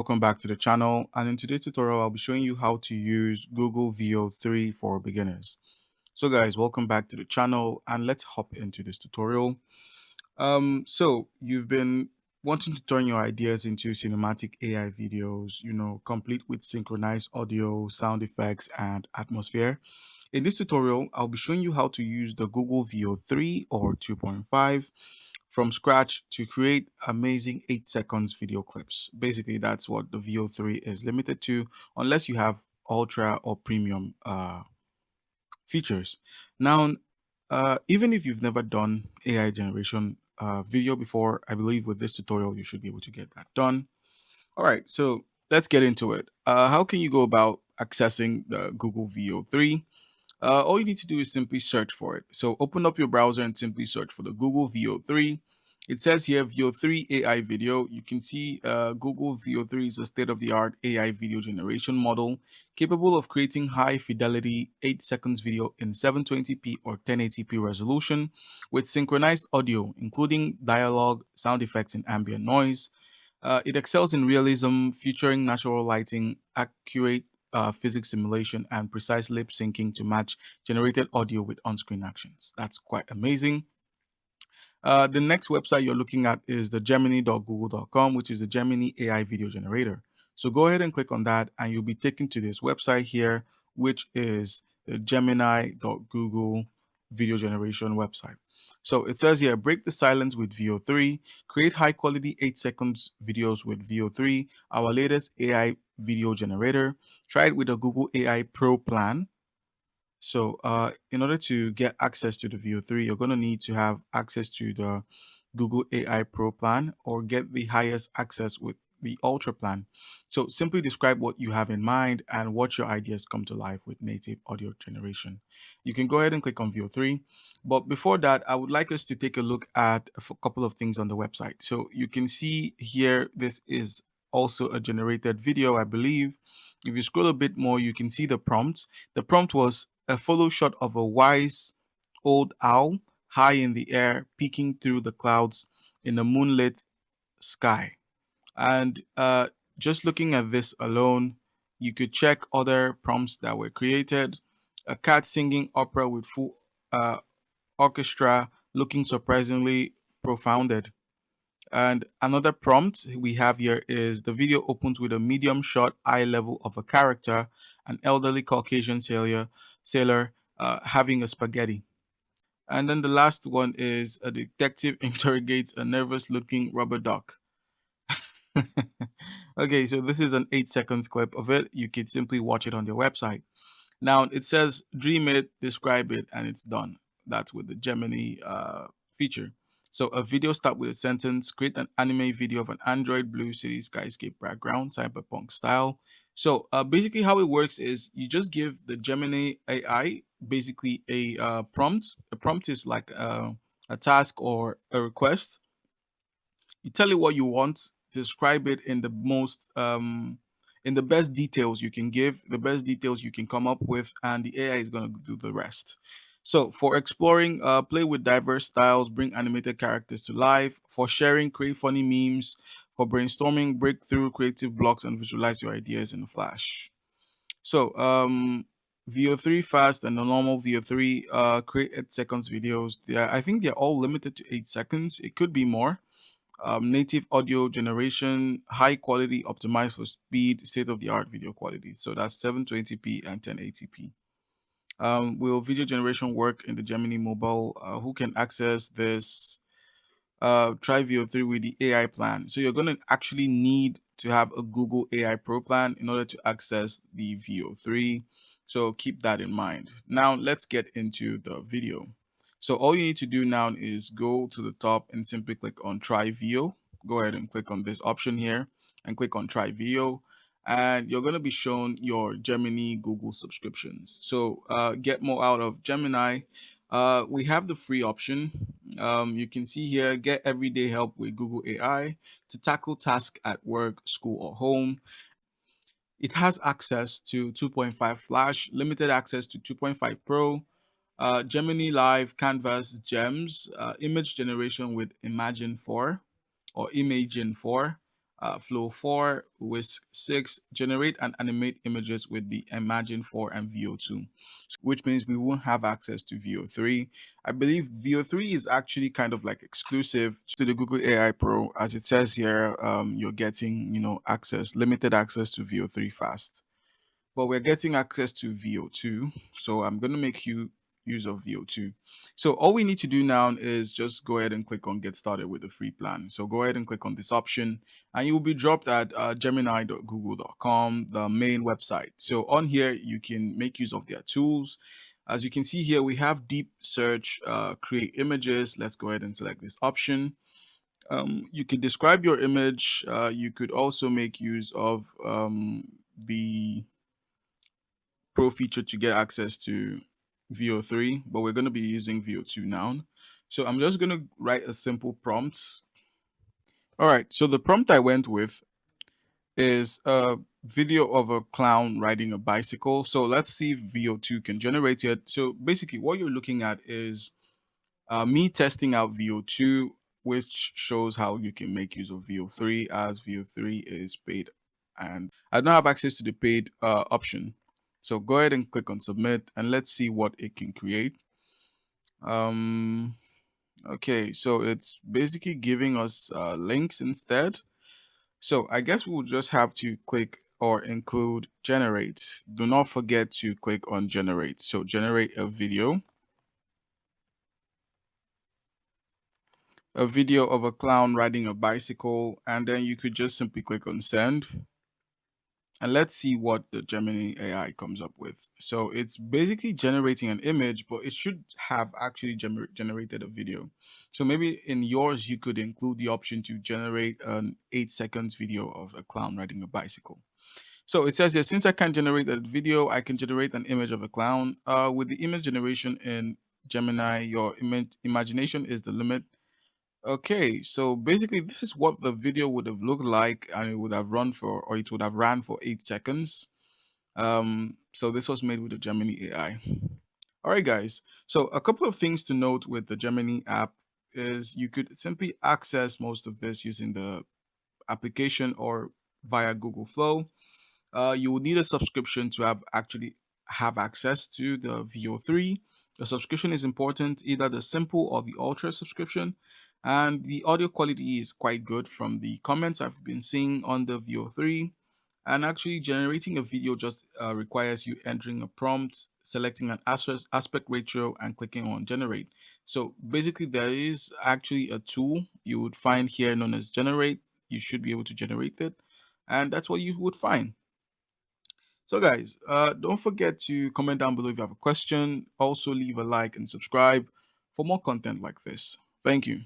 welcome back to the channel, and in today's tutorial I'll be showing you how to use Google Veo 3 for beginners. So guys, welcome back to the channel and let's hop into this tutorial. So you've been wanting to turn your ideas into cinematic AI videos, complete with synchronized audio, sound effects, and atmosphere. In this tutorial, I'll be showing you how to use the Google Veo 3 or 2.5 from scratch to create amazing 8 seconds video clips. Basically, that's what the Veo 3 is limited to, unless you have ultra or premium features. Now, even if you've never done AI generation video before, I believe with this tutorial, you should be able to get that done. All right, so let's get into it. How can you go about accessing the Google Veo 3? All you need to do is simply search for it. So open up your browser and simply search for the Google Veo 3. It says here Veo 3 AI video. You can see Google Veo 3 is a state-of-the-art AI video generation model capable of creating high fidelity 8 seconds video in 720p or 1080p resolution with synchronized audio, including dialogue, sound effects, and ambient noise. It excels in realism, featuring natural lighting, accurate physics simulation, and precise lip syncing to match generated audio with on-screen actions. That's quite amazing. The next website you're looking at is the gemini.google.com, which is the Gemini AI video generator. So go ahead and click on that, and you'll be taken to this website here, which is the gemini.google video generation website. So it says here, break the silence with Veo 3, create high quality 8 seconds videos with Veo 3, our latest AI video generator. Try it with a Google AI Pro plan. So in order to get access to the Veo 3, you're going to need to have access to the Google AI Pro plan or get the highest access with the Ultra plan. So simply describe what you have in mind and watch your ideas come to life with native audio generation. You can go ahead and click on Veo 3. But before that, I would like us to take a look at a couple of things on the website. So you can see here, this is also a generated video, I believe. If you scroll a bit more, you can see the prompt. The prompt was a follow shot of a wise old owl high in the air, peeking through the clouds in a moonlit sky. And just looking at this alone, you could check other prompts that were created. A cat singing opera with full orchestra, looking surprisingly profounded. And another prompt we have here is the video opens with a medium shot eye level of a character, an elderly Caucasian sailor having a spaghetti. And then the last one is a detective interrogates a nervous looking rubber duck. Okay, so this is an 8 seconds clip of it. You could simply watch it on their website. Now it says dream it, describe it, and it's done. That's with the Gemini feature. So a video start with a sentence, create an anime video of an Android blue city skyscape background, cyberpunk style. So basically how it works is you just give the Gemini AI basically a prompt. A prompt is like a task or a request. You tell it what you want, describe it in the most in the best details you can give, the best details you can come up with, and the AI is going to do the rest. So for exploring, play with diverse styles, bring animated characters to life. For sharing, create funny memes. For brainstorming, break through creative blocks and visualize your ideas in a flash. So Veo 3 fast and the normal Veo 3 create 8 seconds videos. I think they're all limited to 8 seconds. It could be more. Native audio generation, high quality, optimized for speed, state of the art video quality. So that's 720p and 1080p. Will video generation work in the Gemini mobile? Who can access this? Try Veo 3 with the AI plan. So you're going to actually need to have a Google AI Pro plan in order to access the Veo 3. So keep that in mind. Now let's get into the video. So all you need to do now is go to the top and simply click on Try Veo. Go ahead and click on this option here and click on Try Veo. And you're going to be shown your Gemini Google subscriptions. So get more out of Gemini. We have the free option. You can see here, get everyday help with Google AI to tackle tasks at work, school, or home. It has access to 2.5 Flash, limited access to 2.5 Pro, Gemini Live, Canvas, Gems, image generation with Imagine 4 or Imagen 4, Flow 4, Whisk 6, generate and animate images with the Imagine 4 and VO2, which means we won't have access to VO3. I believe VO3 is actually kind of like exclusive to the Google AI Pro, as it says here. You're getting, access, limited access to VO3 fast, but we're getting access to VO2. So I'm going to make you use of VO2. So all we need to do now is just go ahead and click on get started with the free plan. So go ahead and click on this option and you will be dropped at gemini.google.com, the main website. So on here, you can make use of their tools. As you can see here, we have deep search, create images. Let's go ahead and select this option. You could describe your image. You could also make use of the Pro feature to get access to VO3, but we're going to be using VO2 now. So I'm just going to write a simple prompt. All right, so the prompt I went with is a video of a clown riding a bicycle. So let's see if VO2 can generate it. So basically, what you're looking at is me testing out VO2, which shows how you can make use of VO3, as VO3 is paid and I don't have access to the paid option. So go ahead and click on submit and let's see what it can create. Um, okay, so it's basically giving us links instead. So I guess we will just have to click or include generate. Do not forget to click on generate. So generate a video of a clown riding a bicycle, and then you could just simply click on send. And let's see what the Gemini AI comes up with. So it's basically generating an image, but it should have actually generated a video. So maybe in yours, you could include the option to generate an 8 seconds video of a clown riding a bicycle. So it says here, since I can't generate a video, I can generate an image of a clown. With the image generation in Gemini, your imagination is the limit. Okay, so basically this is what the video would have looked like, and it would have run for, or it would have ran for 8 seconds. So this was made with the Gemini AI. All right, guys. So a couple of things to note with the Gemini app is you could simply access most of this using the application or via Google Flow. You will need a subscription to have access to the VO3. The subscription is important, either the simple or the ultra subscription. And the audio quality is quite good from the comments I've been seeing on the VO3. And actually, generating a video just requires you entering a prompt, selecting an aspect ratio, and clicking on generate. So basically, there is actually a tool you would find here known as generate. You should be able to generate it, and that's what you would find. So, guys, don't forget to comment down below if you have a question. Also, leave a like and subscribe for more content like this. Thank you.